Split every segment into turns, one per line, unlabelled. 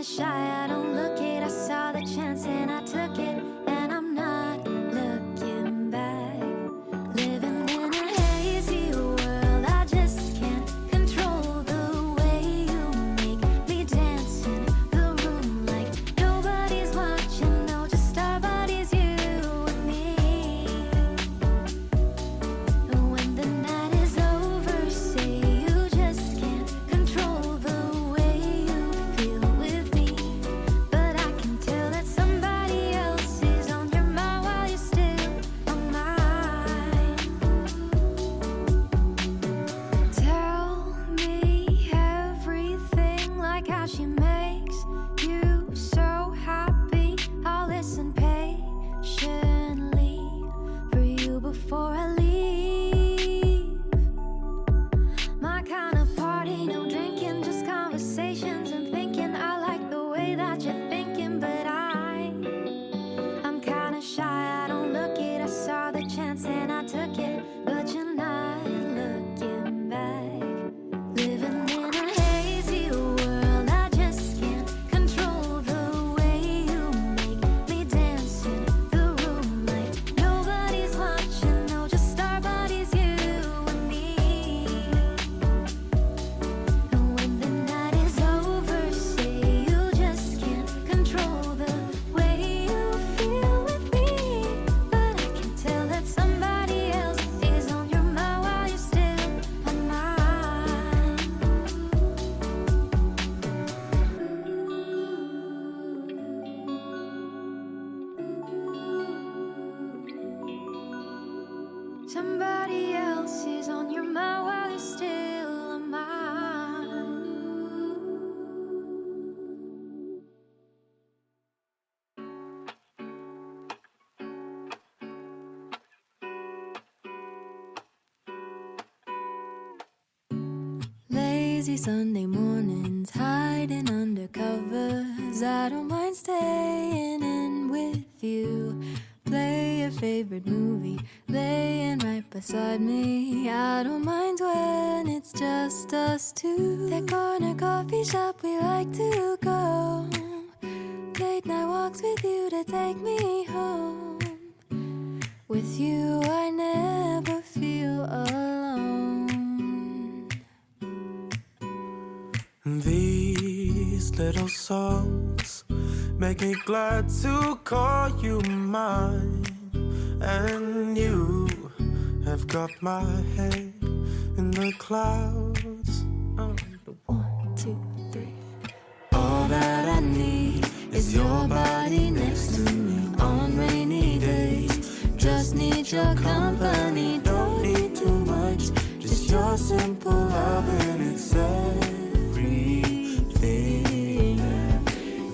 shy, I don't look it. I saw the chance and I took it, and I'm not looking back. Living in a hazy world, I just can't control the way you make me dance in the room like nobody's watching. No, just our bodies, you and me. When the night is over, say you just can't control the way you feel with me, but I can tell that somebody else is on your mind while you're still on mine. Tell me everything, like how she makes you so happy. I'll listen patiently for you before I leave. My kind of party, no drinking, just conversations and thinking. I like the way that you're thinking, but I'm kinda shy, I don't look it. I saw the chance and I took it, but you're not looking back. Living in a hazy world, I just can't control the way you make me dance in the room like nobody's watching. No, just our bodies, you and me. When the night is over, say you just can't control the way you feel with me, but I can tell that somebody else is on your mind while you're still on mine. Somebody else is on your mind while you're still on mine.
Lazy Sunday mornings, hiding under covers. I don't mind staying in with you. Play your favorite movie, laying right beside me. I don't mind when it's just us two. That corner coffee shop we like to go. Late night walks with you to take me home. With you I never feel alone.
These little songs make me glad to call you mine. And you have got my head in the clouds. Oh,
1, 2, 3.
all that I need is your body next to me on rainy days. Just need your company, don't need too much. Just your simple love and it's everything.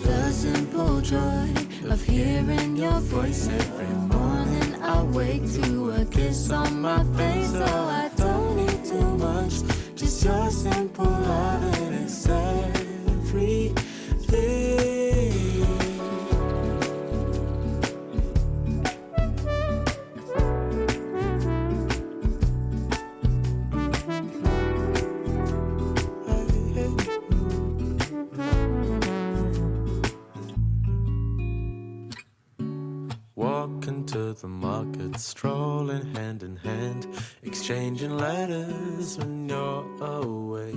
The simple joy of hearing your voice every morning. I wake to a kiss on my face, so I don't need too much. Just your simple love and it's everything. Walking to the market, strolling hand in hand, exchanging letters when you're away.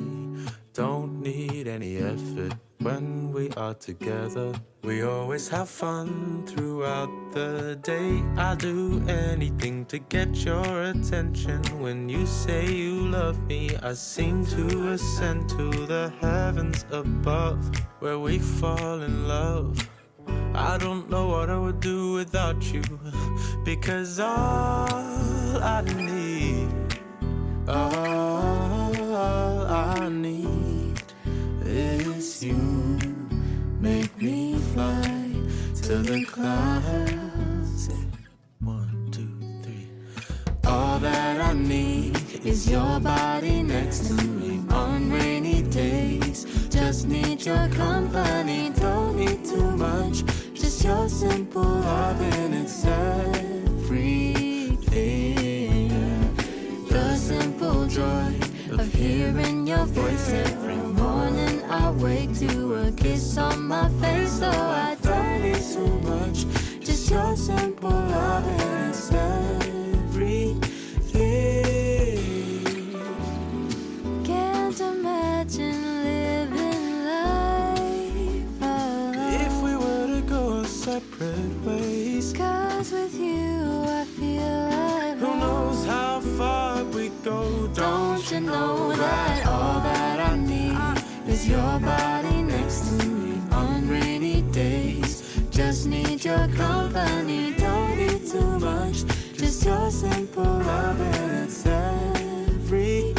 Don't need any effort when we are together. We always have fun throughout the day. I'll do anything to get your attention. When you say you love me, I seem to ascend to the heavens above, where we fall in love. I don't know what I would do without you, because all I need is you. Make me fly to the clouds. 1, 2, 3. All that I need is your body next to me on rainy days. Just need your company, don't need too much. Just your simple love and it's everything. The simple joy of hearing your voice every morning.
I wake to a kiss on my face, so I don't need too much. Just your simple love and it's everything. Can't imagine living life alone
if we were to go our separate ways.
'Cause with you I feel like
Who knows how far we go?
Don't you know that all that I need is your body next to me on rainy days? Just need your company, don't need too much. Just your simple love and it's everything.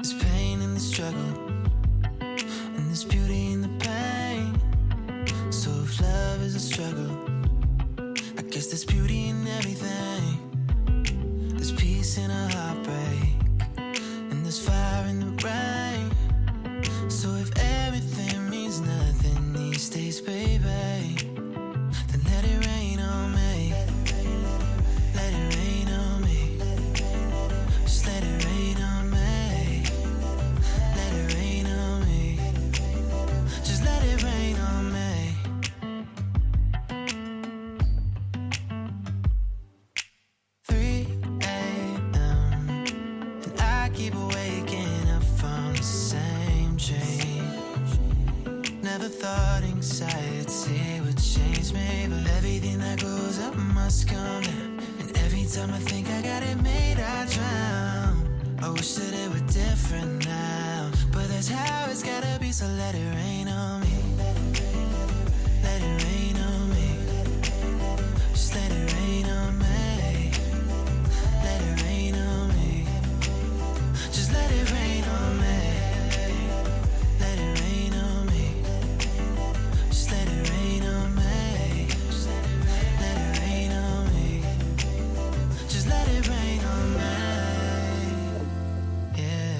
There's pain in the struggle, and there's beauty in the pain. So if love is a struggle, I guess there's beauty in everything. There's peace in a heartbreak, and there's fire in the rain. So if everything means nothing these days, baby, then let it rain on me. Let it rain on me. Just let it rain on me. Let it rain on me. Just let it rain on me. 3 a.m. and I keep waking up from the same dream. Never thought anxiety would change me, but everything that goes up must come down. And every time I think I got it made, I drown. I wish that it were different now, but that's how it's gotta be. So let it rain on me. Let it rain on me. Just let it rain on me. Let it rain on me. Just let it rain on me. Let it rain on me. Just let it rain on me. Let it rain on me. Just let it rain on me. Yeah.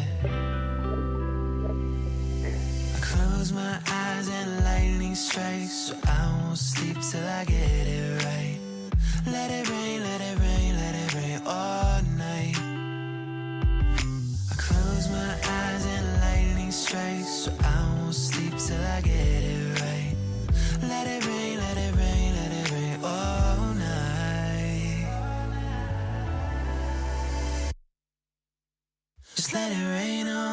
I close my eyes and lightning strikes, so I won't sleep till I get it right. Let it rain, let it rain, let it rain all night. I close my eyes and lightning strikes, so I won't sleep till I get it right. Let it rain, let it rain, let it rain all night. Just let it rain on